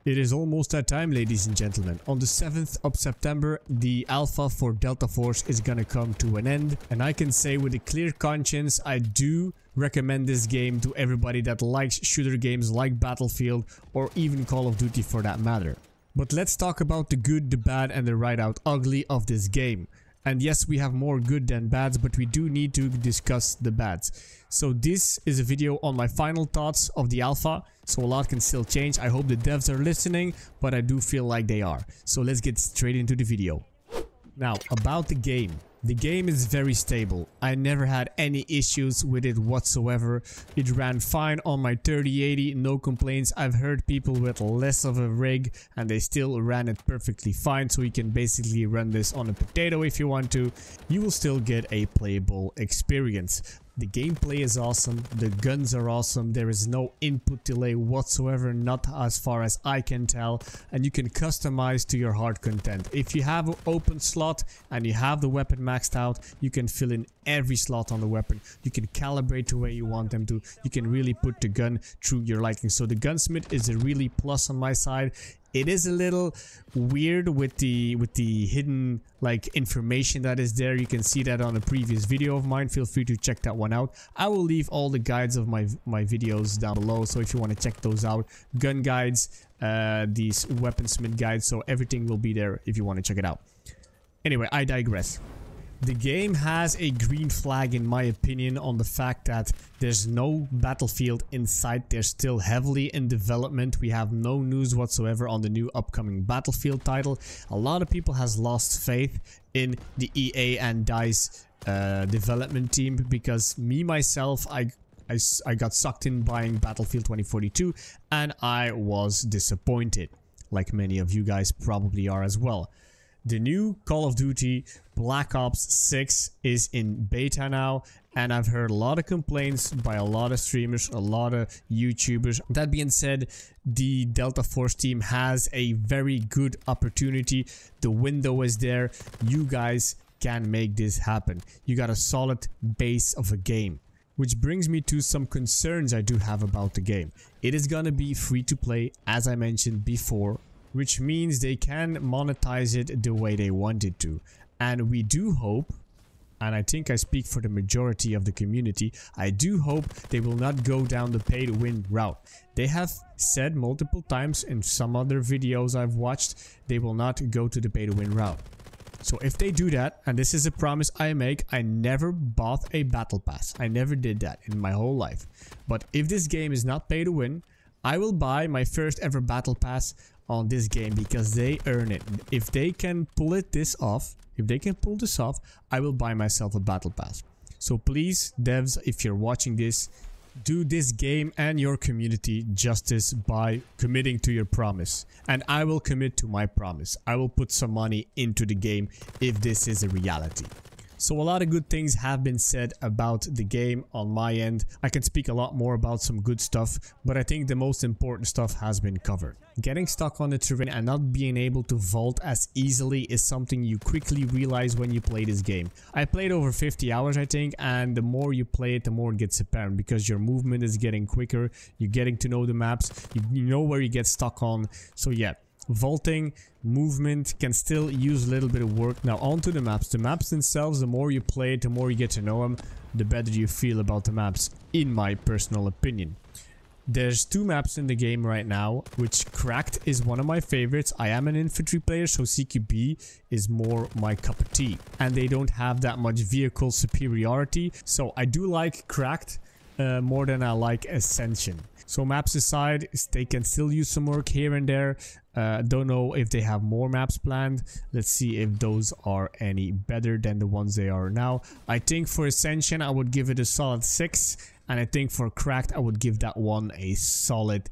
It is almost that time, ladies and gentlemen. On the 7th of September, the alpha for Delta Force is gonna come to an end. And I can say with a clear conscience, I do recommend this game to everybody that likes shooter games like Battlefield or even Call of Duty for that matter. But let's talk about the good, the bad and the right out ugly of this game. And yes, we have more good than bads, but we do need to discuss the bads. So this is a video on my final thoughts of the alpha. So a lot can still change. I hope the devs are listening, but I do feel like they are. So let's get straight into the video. Now, about the game. The game is very stable. I never had any issues with it whatsoever. It ran fine on my 3080, no complaints. I've heard people with less of a rig and they still ran it perfectly fine. So you can basically run this on a potato if you want to. You will still get a playable experience. The gameplay is awesome, the guns are awesome, there is no input delay whatsoever, not as far as I can tell, and you can customize to your heart content. If you have an open slot and you have the weapon maxed out, you can fill in every slot on the weapon. You can calibrate the way you want them to. You can really put the gun through your liking. So the gunsmith is a really plus on my side. It is a little weird with the hidden like information that is there. You can see that on a previous video of mine. Feel free to check that one out. I will leave all the guides of my videos down below, so if you want to check those out, gun guides, these weaponsmith guides, so everything will be there if you want to check it out. Anyway, I digress. The game has a green flag in my opinion on the fact that there's no Battlefield in sight. They're still heavily in development. We have no news whatsoever on the new upcoming Battlefield title. A lot of people has lost faith in the EA and DICE development team because myself, I got sucked in buying Battlefield 2042 and I was disappointed, like many of you guys probably are as well. The new Call of Duty Black Ops 6 is in beta now, and I've heard a lot of complaints by a lot of streamers, a lot of YouTubers. That being said, the Delta Force team has a very good opportunity. The window is there. You guys can make this happen. You got a solid base of a game. Which brings me to some concerns I do have about the game. It is gonna be free to play, as I mentioned before, which means they can monetize it the way they want it to. And we do hope, and I think I speak for the majority of the community, I do hope they will not go down the pay to win route. They have said multiple times in some other videos I've watched, they will not go to the pay to win route. So if they do that, and this is a promise I make, I never bought a battle pass. I never did that in my whole life. But if this game is not pay to win, I will buy my first ever battle pass on this game because they earn it. If they can pull this off, I will buy myself a battle pass. So please, devs, if you're watching this, do this game and your community justice by committing to your promise. And I will commit to my promise. I will put some money into the game if this is a reality. So a lot of good things have been said about the game on my end. I can speak a lot more about some good stuff, but I think the most important stuff has been covered. Getting stuck on the terrain and not being able to vault as easily is something you quickly realize when you play this game. I played over 50 hours I think, and the more you play it, the more it gets apparent because your movement is getting quicker, you're getting to know the maps, you know where you get stuck on. So yeah. Vaulting, movement can still use a little bit of work. Now onto the maps. The maps themselves, the more you play it, the more you get to know them, the better you feel about the maps, in my personal opinion. There's two maps in the game right now, which Cracked is one of my favorites. I am an infantry player, so CQB is more my cup of tea. And they don't have that much vehicle superiority, so I do like Cracked more than I like Ascension. So maps aside, they can still use some work here and there. Don't know if they have more maps planned. Let's see if those are any better than the ones they are now. I think for Ascension, I would give it a solid 6. And I think for Cracked, I would give that one a solid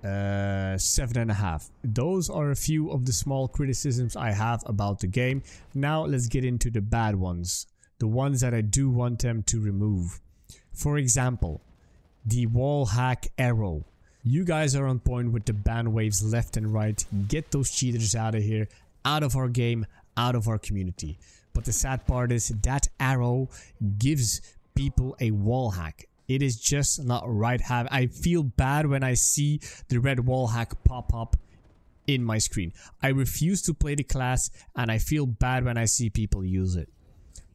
7.5. Those are a few of the small criticisms I have about the game. Now let's get into the bad ones. The ones that I do want them to remove. For example, the wall hack arrow. You guys are on point with the ban waves left and right. Get those cheaters out of here, out of our game, out of our community. But the sad part is that arrow gives people a wall hack. It is just not right. I feel bad when I see the red wall hack pop up in my screen. I refuse to play the class, and I feel bad when I see people use it.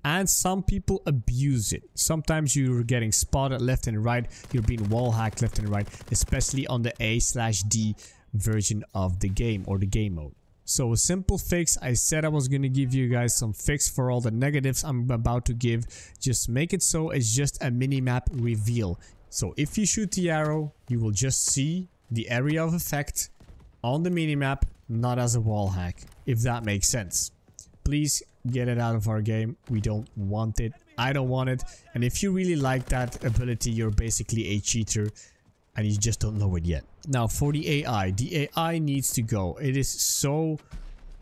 And some people abuse it. Sometimes you're getting spotted left and right. You're being wall hacked left and right, especially on the A/D version of the game or the game mode. So a simple fix. I said I was going to give you guys some fix for all the negatives I'm about to give. Just make it so it's just a mini-map reveal. So if you shoot the arrow, you will just see the area of effect on the mini-map, not as a wall hack, if that makes sense. Please get it out of our game. We don't want it. I don't want it. And if you really like that ability, you're basically a cheater and you just don't know it yet. Now for the AI needs to go. It is so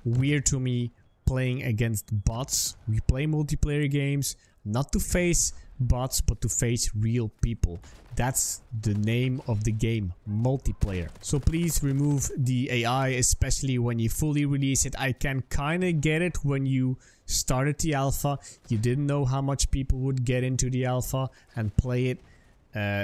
weird to me playing against bots. We play multiplayer games not to face bots but to face real people. That's the name of the game, multiplayer. So please remove the AI, especially when you fully release it. I can kind of get it when you started the alpha. You didn't know how much people would get into the alpha and play it.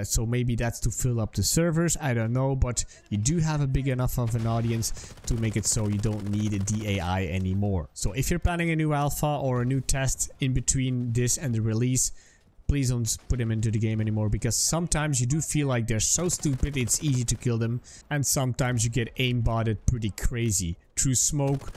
So maybe that's to fill up the servers, I don't know, but you do have a big enough of an audience to make it so you don't need the AI anymore. So if you're planning a new alpha or a new test in between this and the release, please don't put them into the game anymore, because sometimes you do feel like they're so stupid it's easy to kill them, and sometimes you get aimbotted pretty crazy through smoke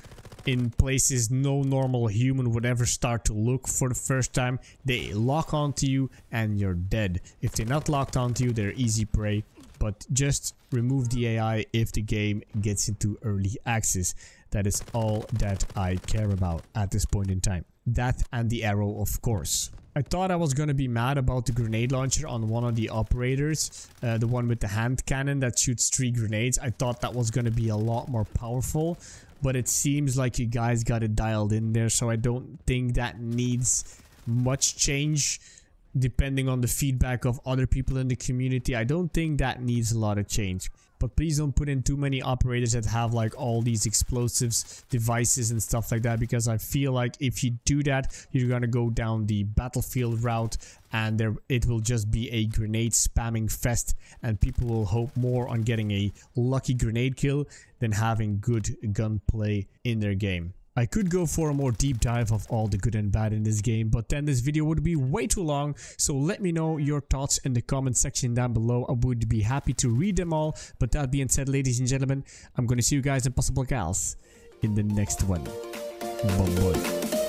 in places no normal human would ever start to look for the first time. They lock onto you and you're dead. If they're not locked onto you, they're easy prey. But just remove the AI if the game gets into early access. That is all that I care about at this point in time. That and the arrow, of course. I thought I was gonna be mad about the grenade launcher on one of the operators, the one with the hand cannon that shoots 3 grenades. I thought that was gonna be a lot more powerful, but it seems like you guys got it dialed in there, so I don't think that needs much change. Depending on the feedback of other people in the community, I don't think that needs a lot of change. But please don't put in too many operators that have like all these explosives devices and stuff like that, because I feel like if you do that, you're gonna go down the battlefield route and it will just be a grenade spamming fest, and people will hope more on getting a lucky grenade kill than having good gunplay in their game. I could go for a more deep dive of all the good and bad in this game, but then this video would be way too long, so let me know your thoughts in the comment section down below. I would be happy to read them all. But that being said, ladies and gentlemen, I'm gonna see you guys and possible gals in the next one. Bye bye.